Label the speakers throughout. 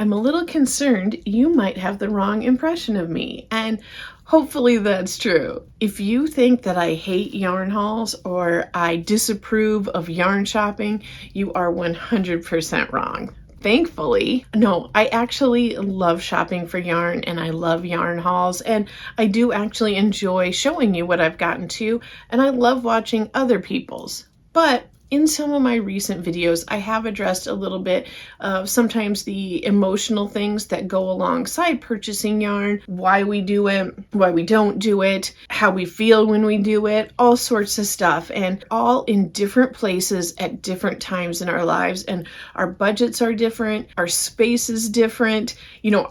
Speaker 1: I'm a little concerned you might have the wrong impression of me, and hopefully that's true. If you think that I hate yarn hauls or I disapprove of yarn shopping, you are 100% wrong. Thankfully, no, I actually love shopping for yarn and I love yarn hauls, and I do actually enjoy showing you what I've gotten to, and I love watching other people's. But in some of my recent videos, I have addressed a little bit of sometimes the emotional things that go alongside purchasing yarn, why we do it, why we don't do it, how we feel when we do it, all sorts of stuff, and all in different places at different times in our lives. And our budgets are different, our space is different,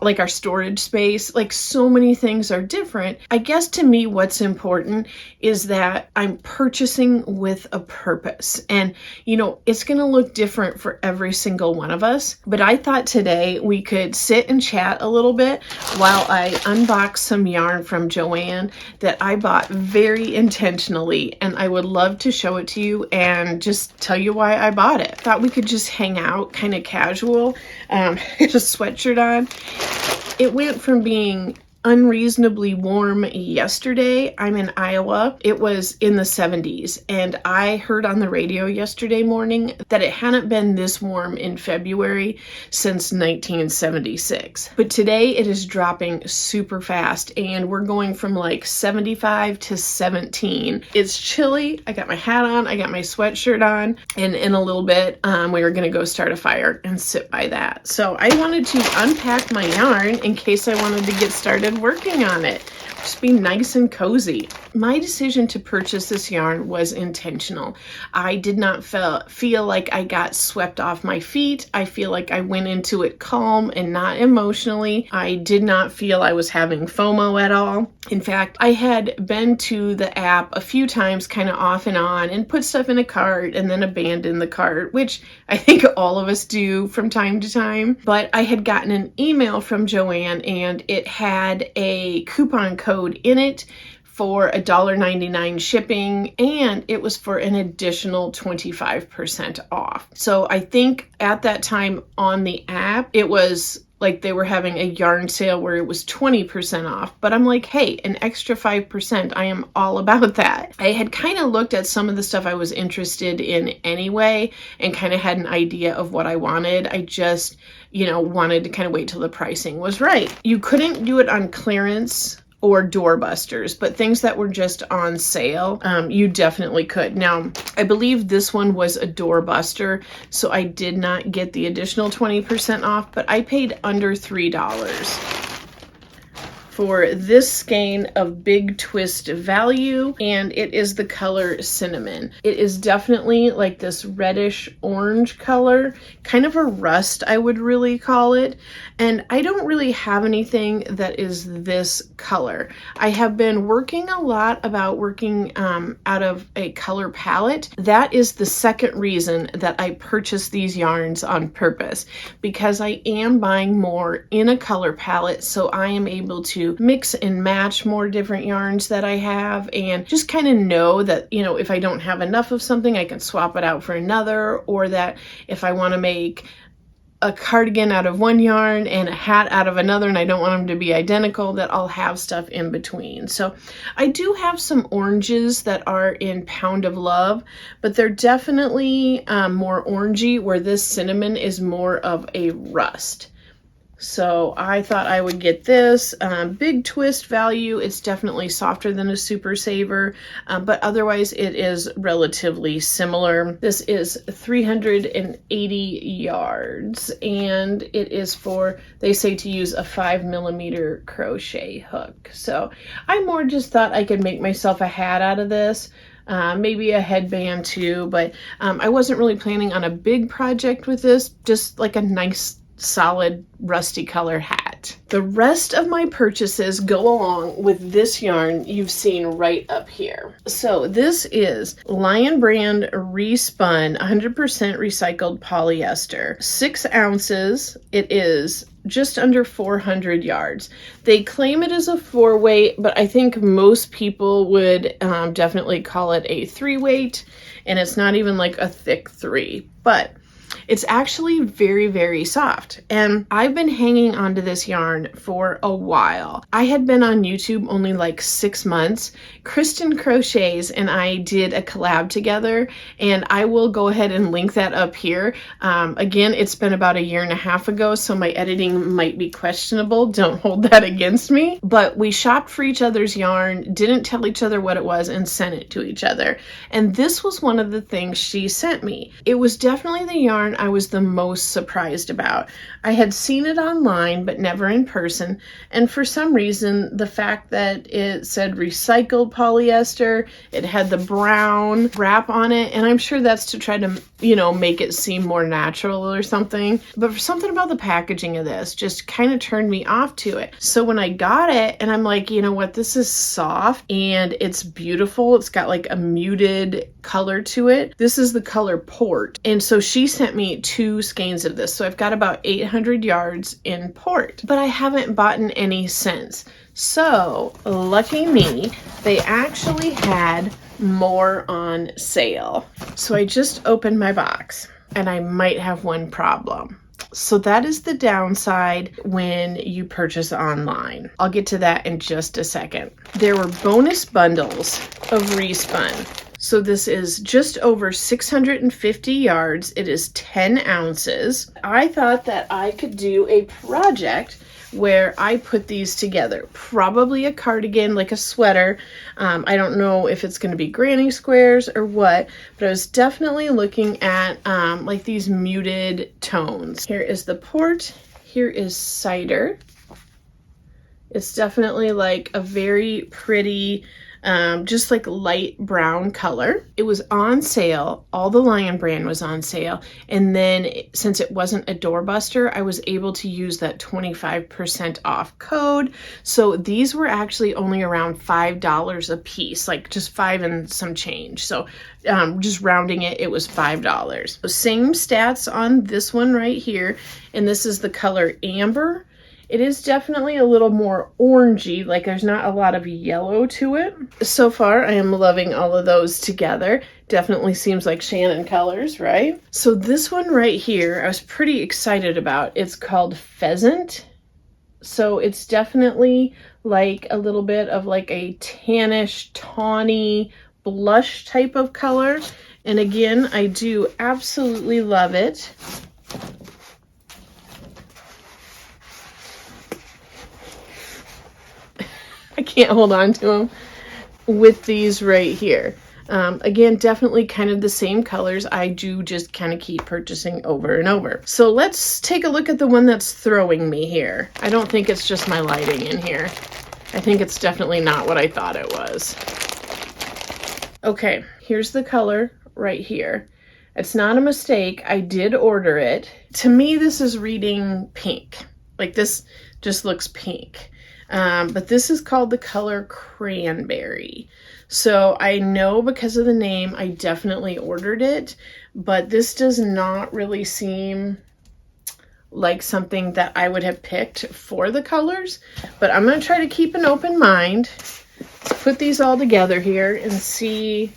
Speaker 1: like our storage space, like so many things are different. I guess to me, what's important is that I'm purchasing with a purpose. And it's going to look different for every single one of us. But I thought today we could sit and chat a little bit while I unbox some yarn from Joann that I bought very intentionally. And I would love to show it to you and just tell you why I bought it. Thought we could just hang out kind of casual, just sweatshirt on. It went from being unreasonably warm yesterday. I'm in Iowa. It was in the 70s, and I heard on the radio yesterday morning that it hadn't been this warm in February since 1976. But today it is dropping super fast, and we're going from like 75 to 17. It's chilly. I got my hat on, I got my sweatshirt on, and in a little bit we are going to go start a fire and sit by that. So I wanted to unpack my yarn in case I wanted to get started working on it. Just be nice and cozy. My decision to purchase this yarn was intentional. I did not feel like I got swept off my feet. I feel like I went into it calm and not emotionally. I did not feel I was having FOMO at all. In fact, I had been to the app a few times kind of off and on and put stuff in a cart and then abandoned the cart, which I think all of us do from time to time. But I had gotten an email from Joann and it had a coupon code in it for $1.99 shipping, and it was for an additional 25% off. So I think at that time on the app, it was like they were having a yarn sale where it was 20% off. But I'm like, hey, an extra 5%, I am all about that. I had kind of looked at some of the stuff I was interested in anyway and kind of had an idea of what I wanted. I just, wanted to kind of wait till the pricing was right. You couldn't do it on clearance or doorbusters, but things that were just on sale, you definitely could. Now, I believe this one was a doorbuster, so I did not get the additional 20% off, but I paid under $3 for this skein of Big Twist value, and it is the color Cinnamon. It is definitely like this reddish orange color, kind of a rust, I would really call it. And I don't really have anything that is this color. I have been working a lot about working out of a color palette. That is the second reason that I purchased these yarns on purpose, because I am buying more in a color palette, so I am able to mix and match more different yarns that I have, and just kind of know that, if I don't have enough of something, I can swap it out for another, or that if I want to make a cardigan out of one yarn and a hat out of another, and I don't want them to be identical, that I'll have stuff in between. So I do have some oranges that are in Pound of Love, but they're definitely more orangey, where this Cinnamon is more of a rust. So I thought I would get this. Big Twist value, it's definitely softer than a Super Saver, but otherwise it is relatively similar. This is 380 yards, and it is for, they say to use a 5mm crochet hook. So I more just thought I could make myself a hat out of this. Maybe a headband too, but I wasn't really planning on a big project with this, just like a nice solid rusty color hat. The rest of my purchases go along with this yarn you've seen right up here. So this is Lion Brand Respun 100% recycled polyester, 6 ounces. It is just under 400 yards. They claim it is a 4-weight, but I think most people would definitely call it a 3-weight, and it's not even like a thick 3. But It's actually very, very soft. And I've been hanging onto this yarn for a while. I had been on YouTube only like 6 months. Kristen Crochets and I did a collab together, and I will go ahead and link that up here. Again, it's been about 1.5 years ago, so my editing might be questionable. Don't hold that against me. But we shopped for each other's yarn, didn't tell each other what it was, and sent it to each other. And this was one of the things she sent me. It was definitely the yarn I was the most surprised about. I had seen it online, but never in person. And for some reason, the fact that it said recycled polyester, it had the brown wrap on it, and I'm sure that's to try to, make it seem more natural or something. But for something about the packaging of this just kind of turned me off to it. So when I got it, and I'm like, you know what, this is soft and it's beautiful. It's got like a muted color to it. This is the color Port. And so she sent me 2 skeins of this. So I've got about 800 yards in Port, but I haven't bought any since. So lucky me, they actually had more on sale. So I just opened my box, and I might have one problem. So that is the downside when you purchase online. I'll get to that in just a second. There were bonus bundles of Respun. So this is just over 650 yards. It is 10 ounces. I thought that I could do a project where I put these together. Probably a cardigan, like a sweater. I don't know if it's going to be granny squares or what, but I was definitely looking at like these muted tones. Here is the Port. Here is Cider. It's definitely like a very pretty, just like light brown color. It was on sale. All the Lion brand was on sale. And then since it wasn't a doorbuster, I was able to use that 25% off code. So these were actually only around $5 a piece, like just 5 and some change. So just rounding it, it was $5. So same stats on this one right here. And this is the color Amber. It is definitely a little more orangey, like there's not a lot of yellow to it. So far, I am loving all of those together. Definitely seems like Shannon colors, right? So this one right here, I was pretty excited about. It's called Pheasant. So it's definitely like a little bit of like a tannish, tawny, blush type of color. And again, I do absolutely love it. I can't hold on to them with these right here. Again, definitely kind of the same colors. I do just kind of keep purchasing over and over. So let's take a look at the one that's throwing me here. I don't think it's just my lighting in here. I think it's definitely not what I thought it was. Okay, here's the color right here. It's not a mistake. I did order it. To me, this is reading pink. Like this just looks pink. But this is called the color Cranberry. So I know because of the name, I definitely ordered it, but this does not really seem like something that I would have picked for the colors, but I'm going to try to keep an open mind. Let's put these all together here and see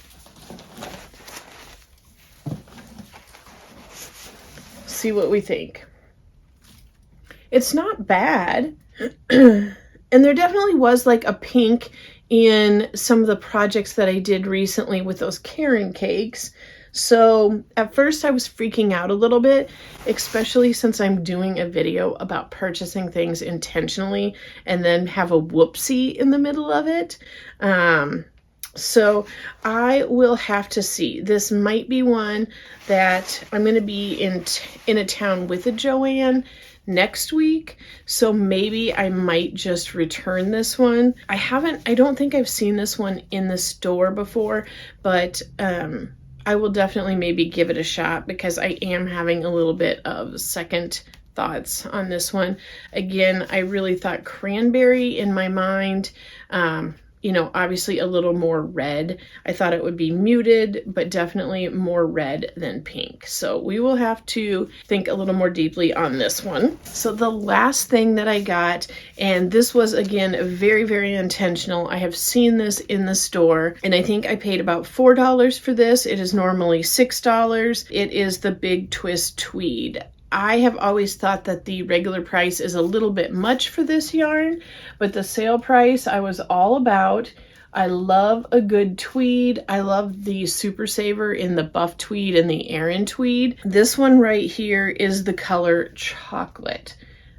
Speaker 1: what we think. It's not bad. And there definitely was like a pink in some of the projects that I did recently with those Karen cakes. So at first I was freaking out a little bit, especially since I'm doing a video about purchasing things intentionally and then have a whoopsie in the middle of it. So I will have to see. This might be one that I'm going to be in a town with a Joanne next week, so maybe I might just return this one. I don't think I've seen this one in the store before, but I will definitely maybe give it a shot because I am having a little bit of second thoughts on this one. Again, I really thought Cranberry in my mind. you know, obviously a little more red. I thought it would be muted, but definitely more red than pink. So we will have to think a little more deeply on this one. So the last thing that I got, and this was again very, very intentional. I have seen this in the store, and I think I paid about $4 for this. It is normally $6. It is the Big Twist Tweed. I have always thought that the regular price is a little bit much for this yarn, but the sale price I was all about. I love a good tweed. I love the Super Saver in the buff tweed and the Aran tweed. This one right here is the color chocolate.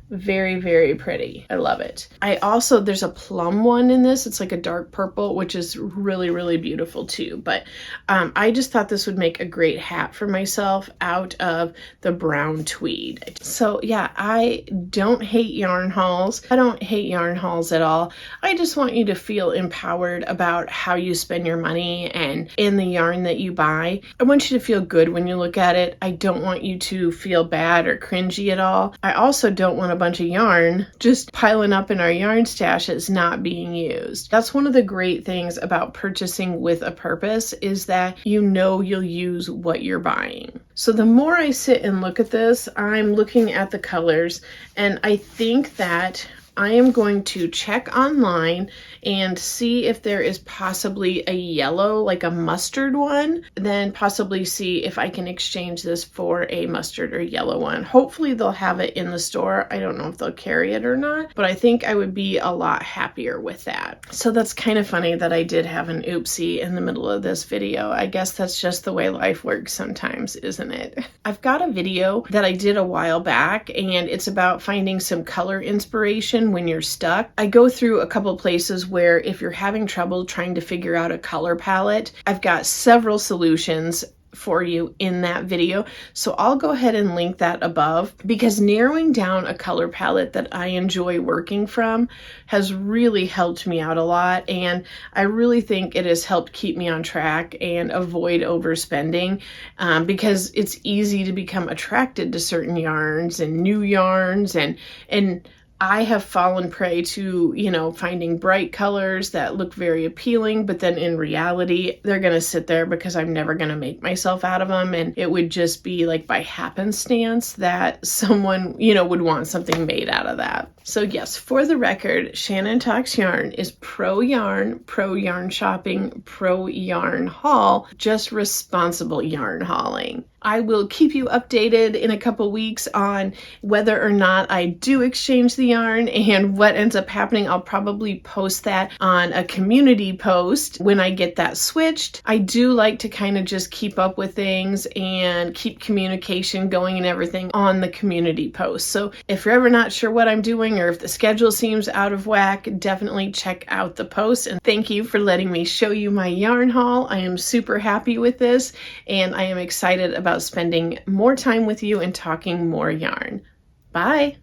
Speaker 1: Very, very pretty. I love it. There's a plum one in this. It's like a dark purple, which is really, really beautiful too. But I just thought this would make a great hat for myself out of the brown tweed. So yeah, I don't hate yarn hauls. I don't hate yarn hauls at all. I just want you to feel empowered about how you spend your money and in the yarn that you buy. I want you to feel good when you look at it. I don't want you to feel bad or cringy at all. I also don't want a bunch of yarn just piling up in our yarn stash that's not being used. That's one of the great things about purchasing with a purpose, is that you know you'll use what you're buying. So the more I sit and look at this, I'm looking at the colors, and I think that I am going to check online and see if there is possibly a yellow, like a mustard one, then possibly see if I can exchange this for a mustard or yellow one. Hopefully they'll have it in the store. I don't know if they'll carry it or not, but I think I would be a lot happier with that. So that's kind of funny that I did have an oopsie in the middle of this video. I guess that's just the way life works sometimes, isn't it? I've got a video that I did a while back, and it's about finding some color inspiration when you're stuck. I go through a couple places where if you're having trouble trying to figure out a color palette, I've got several solutions for you in that video. So I'll go ahead and link that above, because narrowing down a color palette that I enjoy working from has really helped me out a lot. And I really think it has helped keep me on track and avoid overspending, because it's easy to become attracted to certain yarns and new yarns, and I have fallen prey to, you know, finding bright colors that look very appealing, but then in reality, they're going to sit there because I'm never going to make myself out of them. And it would just be like by happenstance that someone, you know, would want something made out of that. So yes, for the record, Shannon Talks Yarn is pro yarn shopping, pro yarn haul, just responsible yarn hauling. I will keep you updated in a couple weeks on whether or not I do exchange the yarn and what ends up happening. I'll probably post that on a community post when I get that switched. I do like to kind of just keep up with things and keep communication going and everything on the community post. So if you're ever not sure what I'm doing, or if the schedule seems out of whack, definitely check out the post. And thank you for letting me show you my yarn haul. I am super happy with this, and I am excited about spending more time with you and talking more yarn. Bye.